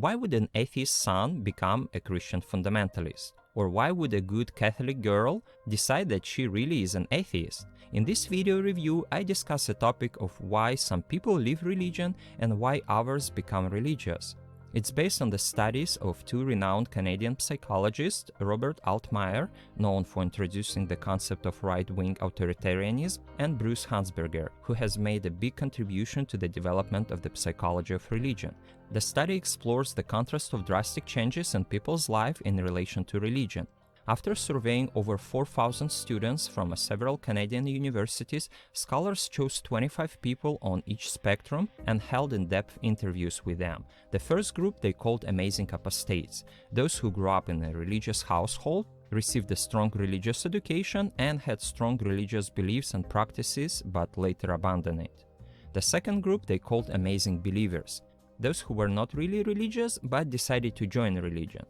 Why would an atheist son become a Christian fundamentalist? Or why would a good Catholic girl decide that she really is an atheist? In this video review, I discuss the topic of why some people leave religion and why others become religious. It's based on the studies of two renowned Canadian psychologists, Robert Altemeyer, known for introducing the concept of right-wing authoritarianism, and Bruce Hunsberger, who has made a big contribution to the development of the psychology of religion. The study explores the contrast of drastic changes in people's life in relation to religion. After surveying over 4,000 students from several Canadian universities, scholars chose 25 people on each spectrum and held in-depth interviews with them. The first group they called Amazing Apostates, those who grew up in a religious household, received a strong religious education, and had strong religious beliefs and practices, but later abandoned it. The second group they called Amazing Believers, those who were not really religious but decided to join religion.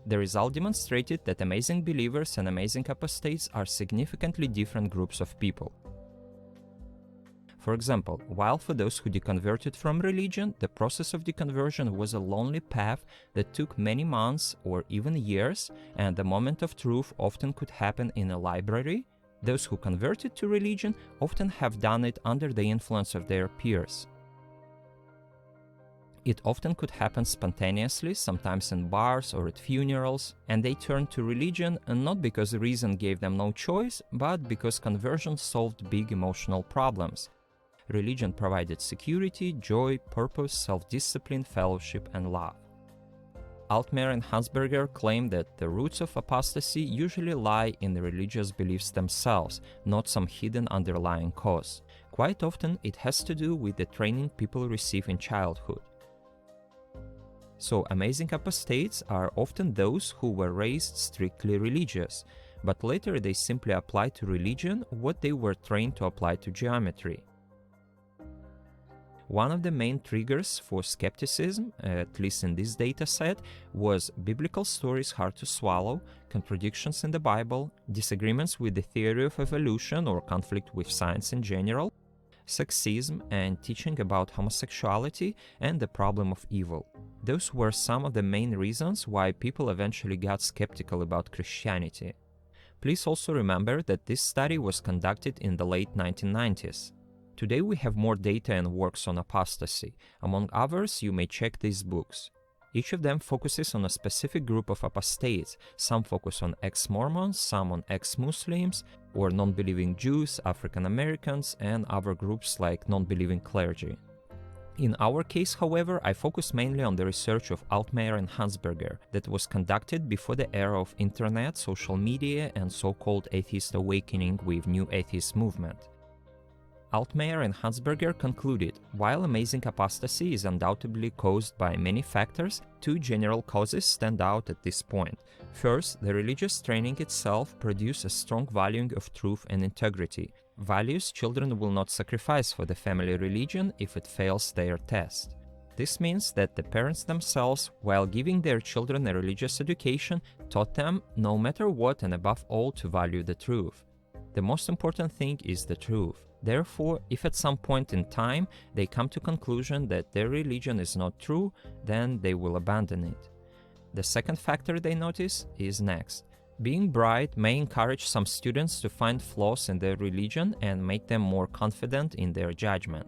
The result demonstrated that amazing believers and amazing apostates are significantly different groups of people. For example, while for those who deconverted from religion, the process of deconversion was a lonely path that took many months or even years, and the moment of truth often could happen in a library, those who converted to religion often have done it under the influence of their peers. It often could happen spontaneously, sometimes in bars or at funerals, and they turned to religion not because reason gave them no choice, but because conversion solved big emotional problems. Religion provided security, joy, purpose, self-discipline, fellowship, and love. Altemeyer and Hunsberger claim that the roots of apostasy usually lie in the religious beliefs themselves, not some hidden underlying cause. Quite often, it has to do with the training people receive in childhood. So, amazing apostates are often those who were raised strictly religious, but later they simply applied to religion what they were trained to apply to geometry. One of the main triggers for skepticism, at least in this dataset, was biblical stories hard to swallow, contradictions in the Bible, disagreements with the theory of evolution or conflict with science in general, sexism, and teaching about homosexuality and the problem of evil. Those were some of the main reasons why people eventually got skeptical about Christianity. Please also remember that this study was conducted in the late 1990s. Today we have more data and works on apostasy. Among others, you may check these books. Each of them focuses on a specific group of apostates. Some focus on ex-Mormons, some on ex-Muslims, or non-believing Jews, African Americans, and other groups like non-believing clergy. In our case, however, I focus mainly on the research of Altemeyer and Hunsberger that was conducted before the era of internet, social media, and so-called atheist awakening with New Atheist movement. Altemeyer and Hunsberger concluded, while amazing apostasy is undoubtedly caused by many factors, two general causes stand out at this point. First, the religious training itself produces a strong valuing of truth and integrity, values children will not sacrifice for the family religion if it fails their test. This means that the parents themselves, while giving their children a religious education, taught them, no matter what and above all, to value the truth. The most important thing is the truth. Therefore, if at some point in time they come to conclusion that their religion is not true, then they will abandon it. The second factor they notice is next. Being bright may encourage some students to find flaws in their religion and make them more confident in their judgment.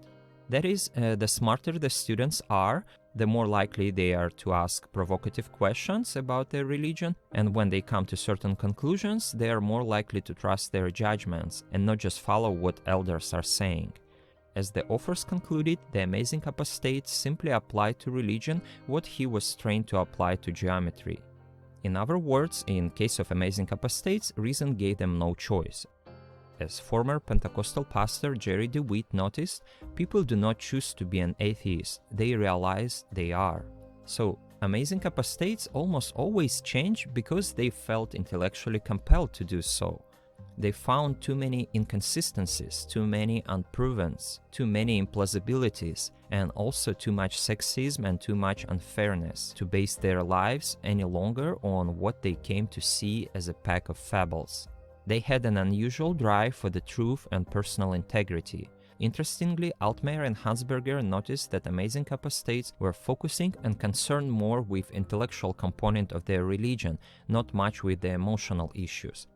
That is, the smarter the students are, the more likely they are to ask provocative questions about their religion, and when they come to certain conclusions, they are more likely to trust their judgments and not just follow what elders are saying. As the authors concluded, the amazing apostate simply applied to religion what he was trained to apply to geometry. In other words, in case of amazing apostates, reason gave them no choice. As former Pentecostal pastor Jerry DeWitt noticed, people do not choose to be an atheist, they realize they are. So, amazing apostates almost always change because they felt intellectually compelled to do so. They found too many inconsistencies, too many unprovens, too many implausibilities, and also too much sexism and too much unfairness to base their lives any longer on what they came to see as a pack of fables. They had an unusual drive for the truth and personal integrity. Interestingly, Altemeyer and Hunsberger noticed that Amazing Apostates were focusing and concerned more with intellectual component of their religion, not much with the emotional issues.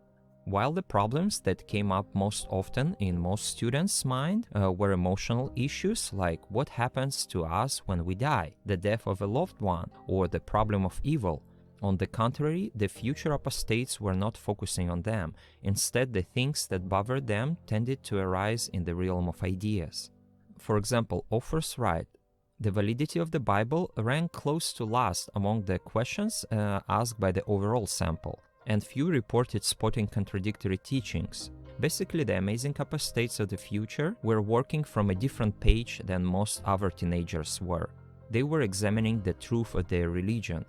While the problems that came up most often in most students' mind were emotional issues like what happens to us when we die, the death of a loved one, or the problem of evil. On the contrary, the future apostates were not focusing on them. Instead, the things that bothered them tended to arise in the realm of ideas. For example, authors write, "The validity of the Bible ranked close to last among the questions asked by the overall sample, and few reported spotting contradictory teachings. Basically, the amazing apostates of the future were working from a different page than most other teenagers were. They were examining the truth of their religion.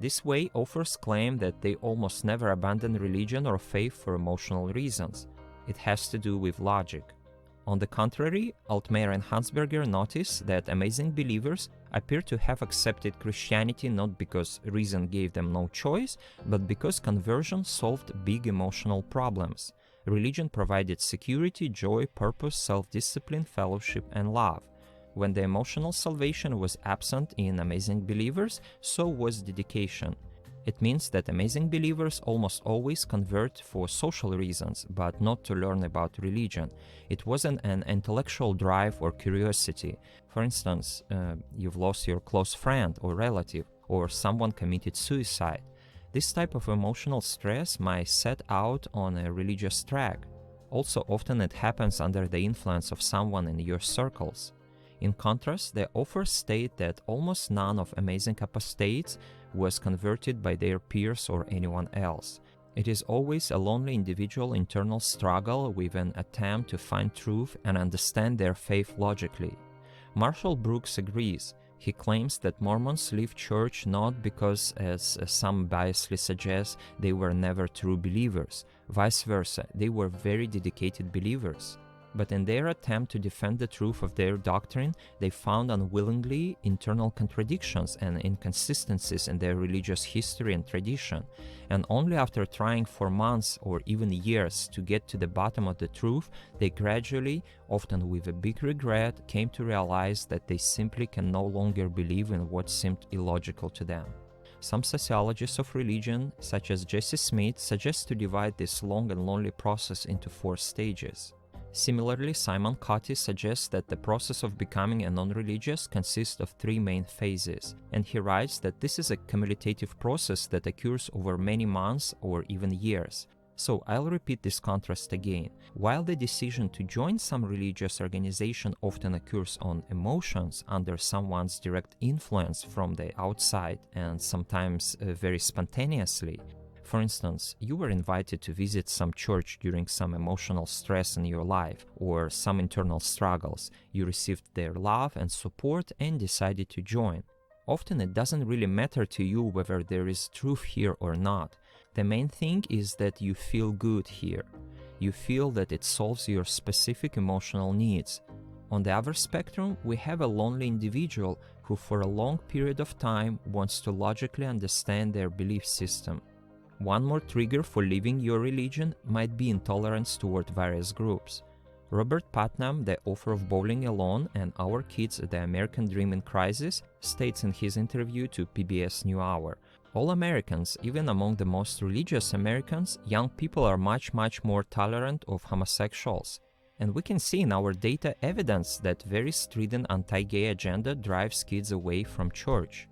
This way, authors claim that they almost never abandon religion or faith for emotional reasons. It has to do with logic. On the contrary, Altemeyer and Hunsberger notice that amazing believers appear to have accepted Christianity not because reason gave them no choice, but because conversion solved big emotional problems. Religion provided security, joy, purpose, self-discipline, fellowship, and love. When the emotional salvation was absent in amazing believers, so was dedication. It means that amazing believers almost always convert for social reasons, but not to learn about religion. It wasn't an intellectual drive or curiosity. For instance, you've lost your close friend or relative, or someone committed suicide. This type of emotional stress might set out on a religious track. Also, often it happens under the influence of someone in your circles. In contrast, the authors state that almost none of amazing apostates was converted by their peers or anyone else. It is always a lonely individual internal struggle with an attempt to find truth and understand their faith logically. Marshall Brooks agrees. He claims that Mormons leave church not because, as some biasly suggest, they were never true believers. Vice versa, they were very dedicated believers. But in their attempt to defend the truth of their doctrine, they found unwillingly internal contradictions and inconsistencies in their religious history and tradition, and only after trying for months or even years to get to the bottom of the truth, they gradually, often with a big regret, came to realize that they simply can no longer believe in what seemed illogical to them. Some sociologists of religion, such as Jesse Smith, suggest to divide this long and lonely process into 4 stages. Similarly, Simon Cotty suggests that the process of becoming a non-religious consists of 3 main phases, and he writes that this is a cumulative process that occurs over many months or even years. So I'll repeat this contrast again. While the decision to join some religious organization often occurs on emotions under someone's direct influence from the outside and sometimes very spontaneously, for instance, you were invited to visit some church during some emotional stress in your life or some internal struggles. You received their love and support and decided to join. Often it doesn't really matter to you whether there is truth here or not. The main thing is that you feel good here. You feel that it solves your specific emotional needs. On the other spectrum, we have a lonely individual who for a long period of time wants to logically understand their belief system. One more trigger for leaving your religion might be intolerance toward various groups. Robert Putnam, the author of Bowling Alone and Our Kids, The American Dream in Crisis, states in his interview to PBS NewHour, "All Americans, even among the most religious Americans, young people are much more tolerant of homosexuals. And we can see in our data evidence that very strident anti-gay agenda drives kids away from church."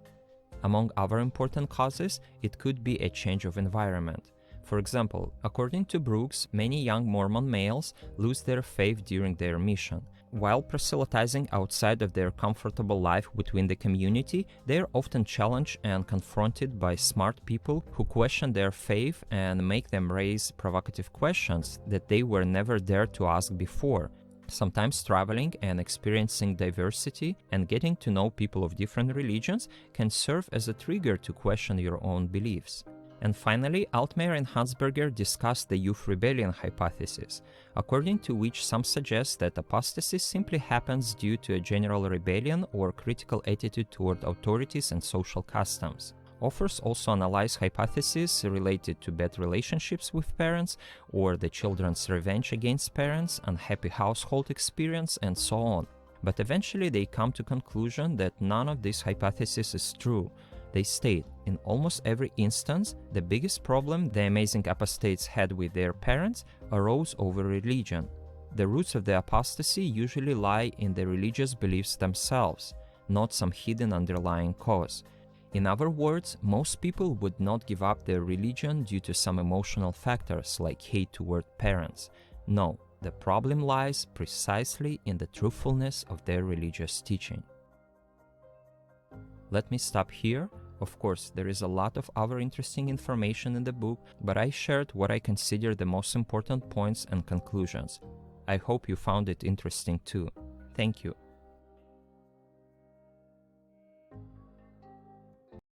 Among other important causes, it could be a change of environment. For example, according to Brooks, many young Mormon males lose their faith during their mission. While proselytizing outside of their comfortable life within the community, they are often challenged and confronted by smart people who question their faith and make them raise provocative questions that they were never dared to ask before. Sometimes traveling and experiencing diversity and getting to know people of different religions can serve as a trigger to question your own beliefs. And finally, Altemeyer and Hunsberger discussed the youth rebellion hypothesis, according to which some suggest that apostasy simply happens due to a general rebellion or critical attitude toward authorities and social customs. Authors also analyze hypotheses related to bad relationships with parents, or the children's revenge against parents, unhappy household experience, and so on. But eventually they come to conclusion that none of these hypotheses is true. They state, in almost every instance, the biggest problem the Amazing Apostates had with their parents arose over religion. The roots of the apostasy usually lie in the religious beliefs themselves, not some hidden underlying cause. In other words, most people would not give up their religion due to some emotional factors like hate toward parents. No, the problem lies precisely in the truthfulness of their religious teaching. Let me stop here. Of course, there is a lot of other interesting information in the book, but I shared what I consider the most important points and conclusions. I hope you found it interesting too. Thank you.